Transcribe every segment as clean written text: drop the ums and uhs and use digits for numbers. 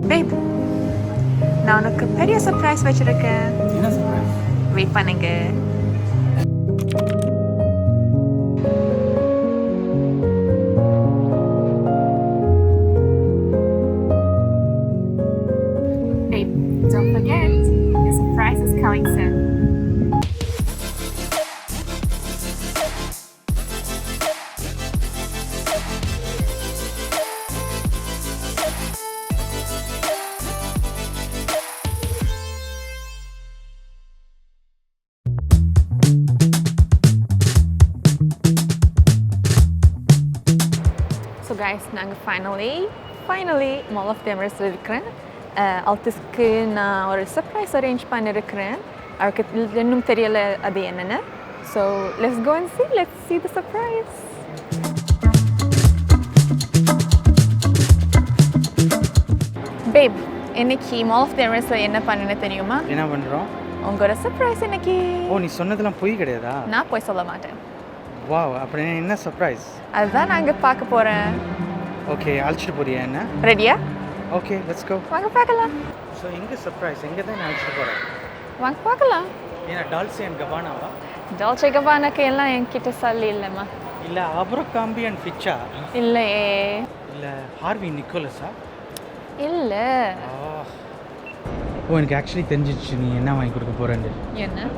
Babe, நான் உனக்கு பெரிய சர்ப்ரைஸ் வச்சிருக்கேன். என்ன சர்ப்ரைஸ்? வெயிட் பண்ணுங்க. Babe, don't forget, your surprise is coming soon. So guys, நாங்கள் finally Mall of the Emirates இருக்கிறேன். ஆல்டிஸ்க்கு நான் ஒரு சர்ப்ரைஸ் அரேஞ்ச் பண்ணியிருக்கிறேன். அவருக்கு இன்னும் தெரியல அது என்னென்னு. So let's go and see the surprise. Babe, இன்னைக்கு Mall of the Emirates என்ன பண்ணுன்னு தெரியுமா? என்ன பண்ணுறோம்? உங்களோட சர்ப்ரைஸ் இன்னைக்கு. ஓ, நீ சொன்னதெல்லாம் பொய் கிடையாதா? நான் போய் சொல்ல மாட்டேன். வாவ், அப்படி என்ன சர்ப்ரைஸ்? அதுதான் நான் இங்கே பார்க்க போகிறேன். ஓகே, அழைச்சிட்டு போறியா என்ன? ரெடியா? Okay, let's go. வாங்க பார்க்கலாம். ஸோ எங்கே சர்ப்ரைஸ்? எங்கே தான் அழைச்சிட்டு போகிறேன்? வாங்க பார்க்கலாம். ஏன்னா டால்சே அண்ட் கபானாவா? டால்சே கபானாக்கு எல்லாம் என்கிட்ட சொல்லி இல்லைம்மா. இல்லை அப்ரகாம்பி அண்ட் ஃபிச்சா? இல்லையே. இல்லை ஹார்வி நிக்கோலஸா? இல்லை. ஓ, எனக்கு ஆக்சுவலி தெரிஞ்சிச்சு நீ என்ன வாங்கி கொடுக்க போகிறேன்னு. என்ன?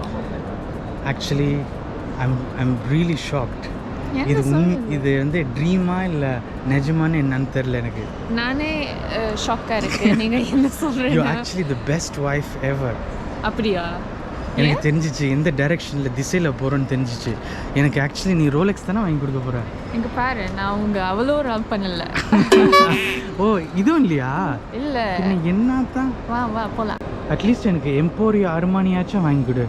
Actually I'm really shocked. இது வந்து ட்ரீமா இல்லை நிஜமானு என்னன்னு தெரியல எனக்கு. நானே ஷாக்காக இருக்கேன். நீங்கள் என்ன சொல்கிறீங்க? You actually the best wife ever. அப்படியா? எனக்கு தெரிஞ்சிச்சு எந்த டைரெக்ஷனில் திசையில் போகிறோன்னு தெரிஞ்சிச்சு எனக்கு. ஆக்சுவலி நீ ரோலெக்ஸ் தானே வாங்கி கொடுக்க போகிற. இங்கே பாரு, நான் உங்கள் அவ்வளோ ரன் பண்ணல. ஓ, இதுவும் இல்லையா? இல்லை. என்ன தான்? வா போகலாம். அட்லீஸ்ட் எனக்கு எம்போரியோ அர்மானியாச்சும் வாங்கி கொடு.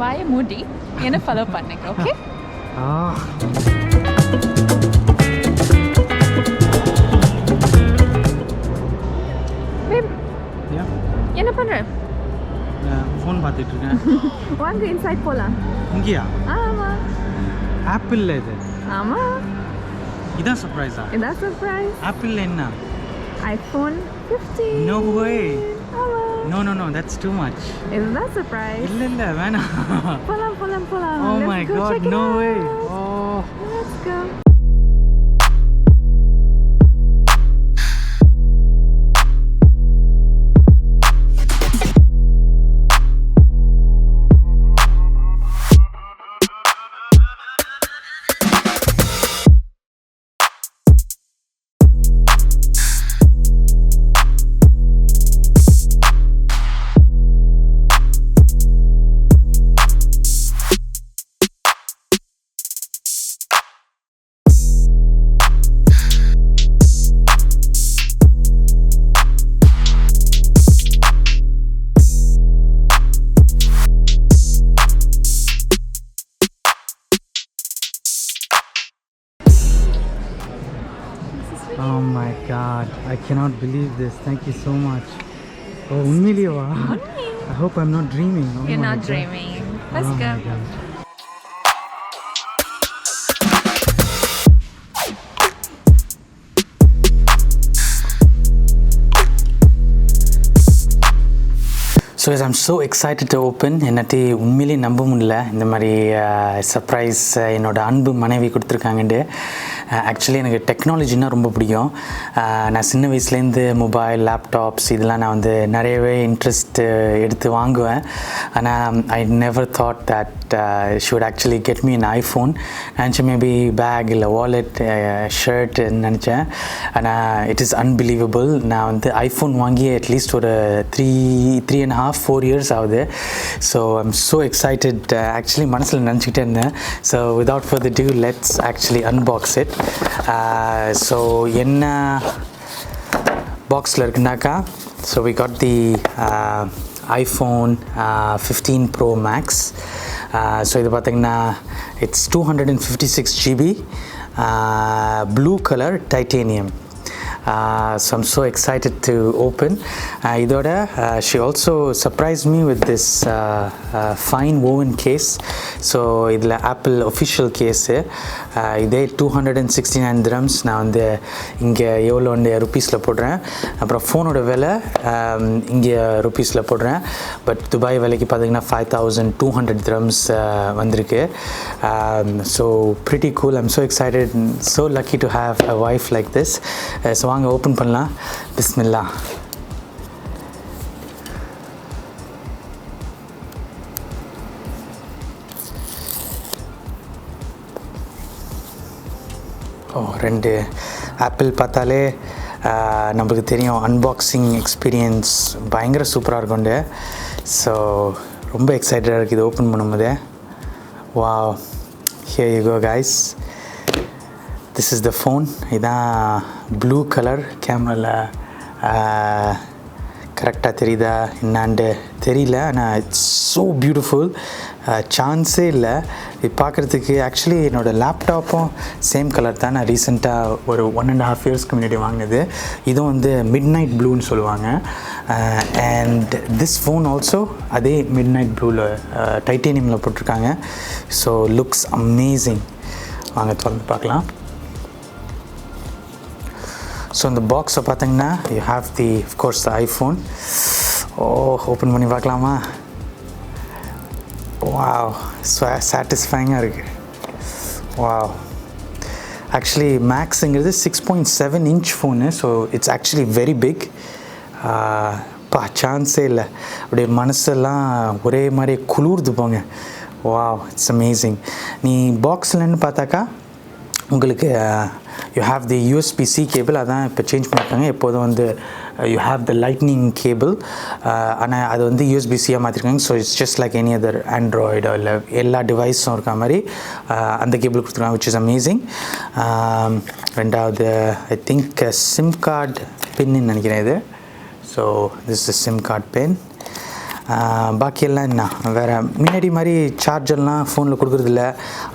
வாயை மூடி என்ன ஃபாலோ பண்ணுங்க. ஓகே. என்ன பண்ற? ஃபோன் பார்த்துட்டு இருக்கேன். வாங்க இன்சைட் போலாம். இங்கேயா? ஆமா. ஆப்பிள்ல இது? ஆமா. இதான் சர்ப்ரைஸா? இதான் சர்ப்ரைஸ். ஆப்பிள்ல என்ன? iPhone 15. No way. ஆமா. No, that's too much. இதுதான் சர்ப்ரைஸ். இல்ல வேணாம். போலாம். Oh my god, no way. Oh. Let's go. Oh my god, I cannot believe this. Thank you so much. Oh, unmiliya? I hope I'm not dreaming. Oh, you're not god. dreaming. Let's go. My god. So I'm so excited to open. என்னட்டு உண்மையிலேயே நம்ப முடியல இந்த மாதிரி surprise என்னோடய அன்பு மனைவி கொடுத்துருக்காங்கன்ட்டு. Actually எனக்கு டெக்னாலஜின்னா ரொம்ப பிடிக்கும். நான் சின்ன வயசுலேருந்து மொபைல், லேப்டாப்ஸ் இதெல்லாம் நான் வந்து நிறையவே இன்ட்ரெஸ்ட் எடுத்து வாங்குவேன். ஆனால் I never thought that she would actually get me an iPhone. நினச்சேன் மேபி பேக் இல்லை வாலெட், ஷர்ட் நினச்சேன். ஆனால் இட் இஸ் அன்பிலீவபிள். நான் வந்து ஐஃபோன் வாங்கி அட்லீஸ்ட் ஒரு 3.5-4 years ஆகுது. So I'm so excited. Actually மனசில் நினச்சிக்கிட்டே இருந்தேன். So without further due let's actually unbox it. So என்ன பாக்ஸில் இருக்குனாக்கா, so we got the iPhone 15 Pro Max. So இது பார்த்திங்கன்னா it's 256 GB, blue colour titanium. So I'm so excited to open. இதோட she also surprised me with this fine woven case. So இதில் apple official case. இதே 269 dirhams. நான் வந்து இங்கே எவ்வளோ ருப்பீஸில் போடுறேன். அப்புறம் ஃபோனோட விலை இங்கே ருப்பீஸில் போடுறேன். பட் துபாய் விலைக்கு பார்த்தீங்கன்னா 5200 dirhams வந்திருக்கு. So pretty cool. I'm so excited and so lucky to have a wife like this. So வாங்க ஓப்பன் பண்ணலாம். பிஸ்மில்லா. ரெண்டு ஆப்பிள் பார்த்தாலே நம்மளுக்கு தெரியும் அன்பாக்சிங் எக்ஸ்பீரியன்ஸ் பயங்கர சூப்பராக இருக்கும்ண்டு. ஸோ ரொம்ப எக்ஸைட்டடாக இருக்குது இது ஓப்பன் பண்ணும்போதே. Wow, here you go guys. This is the phone. இதான் ப்ளூ கலர். கேமராவில் கரெக்டாக தெரியுதா என்னான்ட்டு தெரியல, ஆனால் இட்ஸ் ஸோ பியூட்டிஃபுல். சான்ஸே இல்லை. இது பார்க்குறதுக்கு ஆக்சுவலி என்னோடய லேப்டாப்பும் சேம் கலர் தான். நான் ரீசெண்டாக ஒரு 1.5 இயர்ஸ்க்கு முன்னாடி வாங்கினது. இதுவும் வந்து மிட் நைட் ப்ளூன்னு சொல்லுவாங்க. அண்ட் திஸ் ஃபோன் ஆல்சோ அதே மிட் நைட் ப்ளூவில் டைட்டேனியமில் போட்டிருக்காங்க. So looks amazing. வாங்க தொடர்ந்து பார்க்கலாம். ஸோ இந்த பாக்ஸை பார்த்தீங்கன்னா you have the of course the iPhone. Open பண்ணி பார்க்கலாமா? வாவ், சாட்டிஸ்ஃபைங்காக இருக்குது. வாவ், ஆக்சுவலி மேக்ஸுங்கிறது 6.7 inch phone. So it's actually very big. சான்ஸே இல்லை. அப்படியே மனசெல்லாம் ஒரே மாதிரி குளிர்ந்து போங்க. Wow, it's amazing. நீ பாக்ஸ்லன்னு பார்த்தாக்கா உங்களுக்கு you have the USB-C cable. அதான் இப்போ சேஞ்ச் பண்ணிட்டாங்க. எப்போதும் வந்து you have the lightning cable. ஆனால் அது வந்து USB-C-யாக மாற்றிருக்காங்க. So it's just like any other ஆண்ட்ராய்டோ இல்லை எல்லா டிவைஸும் இருக்க மாதிரி அந்த கேபிள் கொடுத்துருக்காங்க, விச் இஸ் அமேசிங். ரெண்டாவது ஐ திங்க் சிம் கார்டு பின்னு நினைக்கிறேன் இது. So this is SIM card pin. பாக்கியெல்லாம் என்ன வேறு முன்னாடி மாதிரி சார்ஜர்லாம் ஃபோனில் கொடுக்குறதில்ல.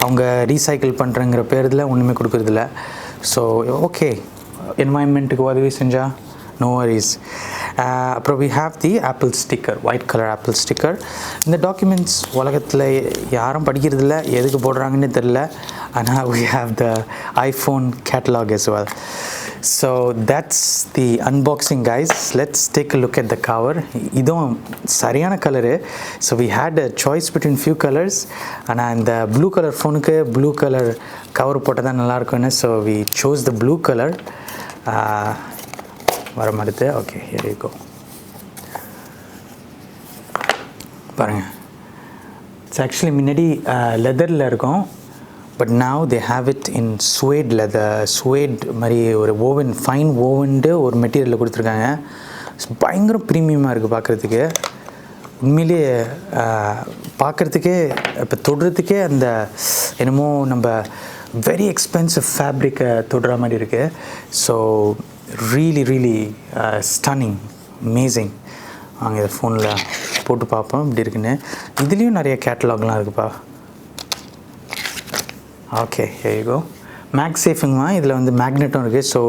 அவங்க ரீசைக்கிள் பண்ணுறங்கிற பேரில் ஒன்றுமே கொடுக்குறதில்ல. ஸோ ஓகே, என்வாயன்மெண்ட்டுக்கு உதவி செஞ்சால் நோ வரிஸ். அப்புறம் we have the Apple sticker, white colour Apple sticker. இந்த டாக்குமெண்ட்ஸ் உலகத்தில் யாரும் படிக்கிறதில்ல, எதுக்கு போடுறாங்கன்னு தெரில. ஆனால் we have the iPhone catalogue as well. So that's the unboxing guys. Let's take a look at the cover. இதுவும் சரியான colour. So we had a choice between few colors. ஆனால் இந்த ப்ளூ கலர் ஃபோனுக்கு ப்ளூ கலர் கவர் போட்டால் தான் நல்லாயிருக்கும்னு. So we chose the blue color. வர மாட்டுது. Okay, here you go. பாருங்கள், இட்ஸ் ஆக்சுவலி முன்னாடி லெதரில் இருக்கும். But now they have it in suede leather. suede மாதிரி ஒரு ஓவன், ஃபைன் ஓவன்ட்டு ஒரு மெட்டீரியலில் கொடுத்துருக்காங்க. பயங்கர ப்ரீமியமாக இருக்குது பார்க்குறதுக்கு. உண்மையிலேயே பார்க்குறதுக்கே இப்போ தொடுறதுக்கே அந்த என்னமோ நம்ம வெரி எக்ஸ்பென்சிவ் ஃபேப்ரிக்கை தொடுற மாதிரி இருக்குது. So really stunning, amazing. வாங்க இதை ஃபோனில் போட்டு பார்ப்போம் இப்படி இருக்குன்னு. இதுலேயும் நிறைய கேட்டலாக்லாம் இருக்குப்பா. Okay, here you go. மேக்ஸேஃபுங்கம்மா. இதில் வந்து மேக்னெட்டும் இருக்குது. ஸோ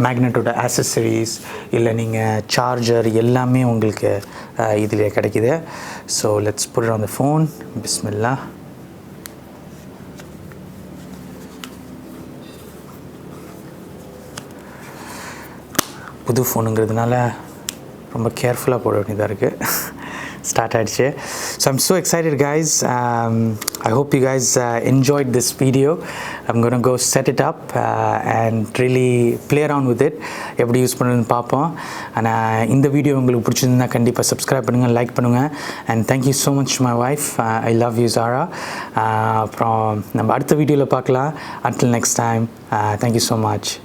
மேக்னெட்டோட ஆக்சசரிஸ் இல்லை நீங்கள் சார்ஜர் எல்லாமே உங்களுக்கு இதில் கிடைக்கிது. So let's put it on the phone. பிஸ்மில்லா. புது ஃபோனுங்கிறதுனால ரொம்ப கேர்ஃபுல்லாக போட வேண்டியதாக இருக்குது. ஸ்டார்ட் ஆகிடுச்சு. So I'm so excited guys. I hope you guys enjoyed this video. I'm going to go set it up and really play around with it. எப்படி யூஸ் பண்ணுறதுன்னு பார்ப்போம். ஆனால் இந்த வீடியோ உங்களுக்கு பிடிச்சிருந்தா கண்டிப்பாக சப்ஸ்கிரைப் பண்ணுங்கள், லைக் பண்ணுங்கள். And thank you so much my wife. I love you Sara. அப்புறம் நம்ம அடுத்த வீடியோவில் பார்க்கலாம். Until next time, thank you so much.